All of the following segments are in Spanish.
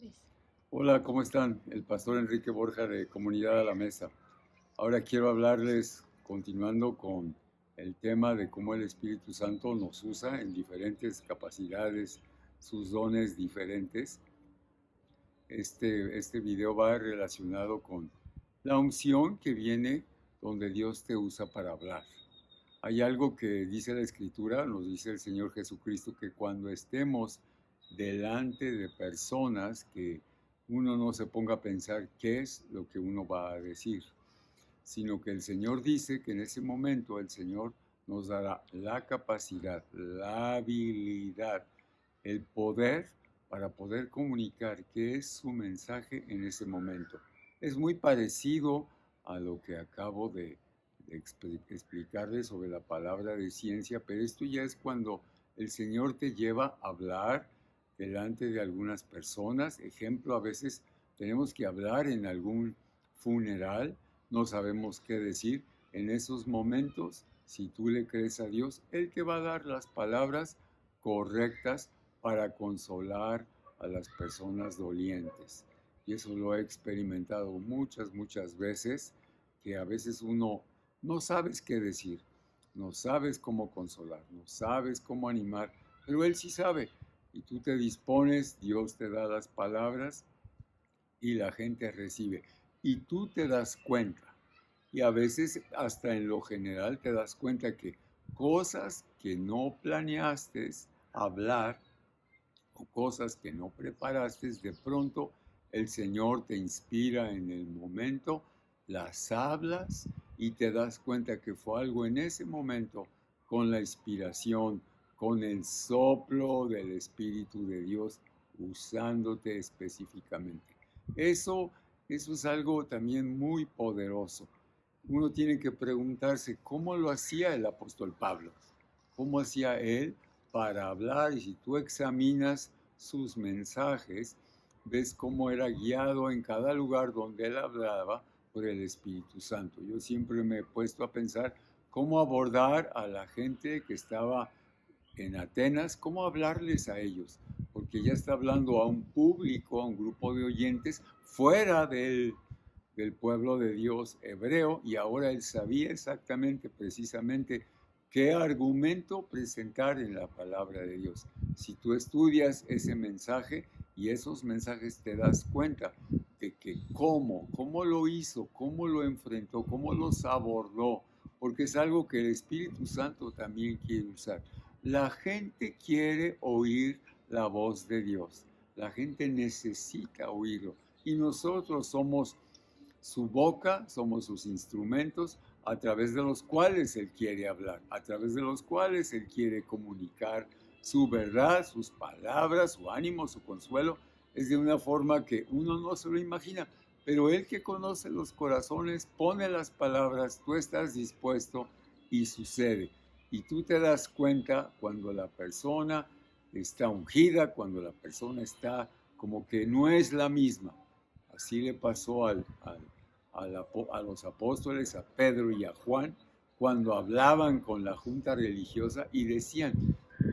Tres. Hola, ¿cómo están? El pastor Enrique Borja de Comunidad a la Mesa. Ahora quiero hablarles, continuando con el tema de cómo el Espíritu Santo nos usa en diferentes capacidades, sus dones diferentes. Este video va relacionado con la unción que viene donde Dios te usa para hablar. Hay algo que dice la Escritura, nos dice el Señor Jesucristo, que cuando estemos delante de personas, que uno no se ponga a pensar qué es lo que uno va a decir, sino que el Señor dice que en ese momento el Señor nos dará la capacidad, la habilidad, el poder para poder comunicar qué es su mensaje en ese momento. Es muy parecido a lo que acabo de explicarles sobre la palabra de ciencia, pero esto ya es cuando el Señor te lleva a hablar delante de algunas personas. Ejemplo, a veces tenemos que hablar en algún funeral, no sabemos qué decir. En esos momentos, si tú le crees a Dios, Él te va a dar las palabras correctas para consolar a las personas dolientes. Y eso lo he experimentado muchas veces, que a veces uno no sabes qué decir, no sabes cómo consolar, no sabes cómo animar, pero Él sí sabe. Y tú te dispones, Dios te da las palabras y la gente recibe. Y tú te das cuenta, y a veces hasta en lo general te das cuenta que cosas que no planeaste hablar o cosas que no preparaste, de pronto el Señor te inspira en el momento, las hablas y te das cuenta que fue algo en ese momento con la inspiración, con el soplo del Espíritu de Dios usándote específicamente. Eso, eso es algo también muy poderoso. Uno tiene que preguntarse cómo lo hacía el apóstol Pablo, cómo hacía él para hablar, y si tú examinas sus mensajes, ves cómo era guiado en cada lugar donde él hablaba por el Espíritu Santo. Yo siempre me he puesto a pensar cómo abordar a la gente que estaba en Atenas, cómo hablarles a ellos, porque ya está hablando a un público, a un grupo de oyentes fuera del pueblo de Dios hebreo, y ahora él sabía exactamente, precisamente, qué argumento presentar en la palabra de Dios. Si tú estudias ese mensaje y esos mensajes, te das cuenta de que cómo lo hizo, cómo lo enfrentó, cómo los abordó, porque es algo que el Espíritu Santo también quiere usar. La gente quiere oír la voz de Dios, la gente necesita oírlo, y nosotros somos su boca, somos sus instrumentos a través de los cuales Él quiere hablar, a través de los cuales Él quiere comunicar su verdad, sus palabras, su ánimo, su consuelo. Es de una forma que uno no se lo imagina, pero Él, que conoce los corazones, pone las palabras, tú estás dispuesto y sucede. Y tú te das cuenta cuando la persona está ungida, cuando la persona está como que no es la misma. Así le pasó a los apóstoles, a Pedro y a Juan, cuando hablaban con la junta religiosa y decían: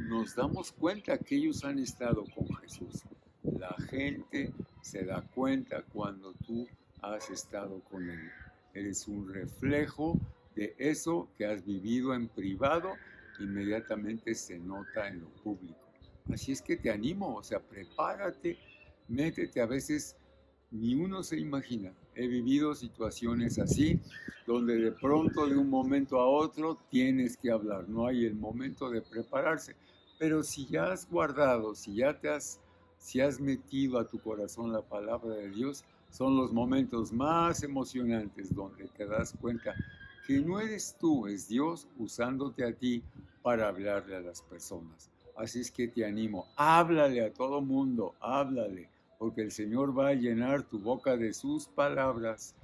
nos damos cuenta que ellos han estado con Jesús. La gente se da cuenta cuando tú has estado con Él. Eres un reflejo de eso que has vivido en privado, inmediatamente se nota en lo público. Así es que te animo, o sea, prepárate, métete. A veces ni uno se imagina. He vivido situaciones así, donde de pronto, de un momento a otro, tienes que hablar. No hay el momento de prepararse. Pero si ya has guardado, si has metido a tu corazón la palabra de Dios, son los momentos más emocionantes donde te das cuenta que no eres tú, es Dios usándote a ti para hablarle a las personas. Así es que te animo, háblale a todo mundo, háblale, porque el Señor va a llenar tu boca de sus palabras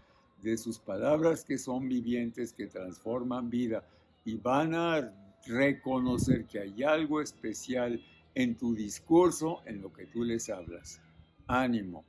que son vivientes, que transforman vida, y van a reconocer que hay algo especial en tu discurso, en lo que tú les hablas. Ánimo.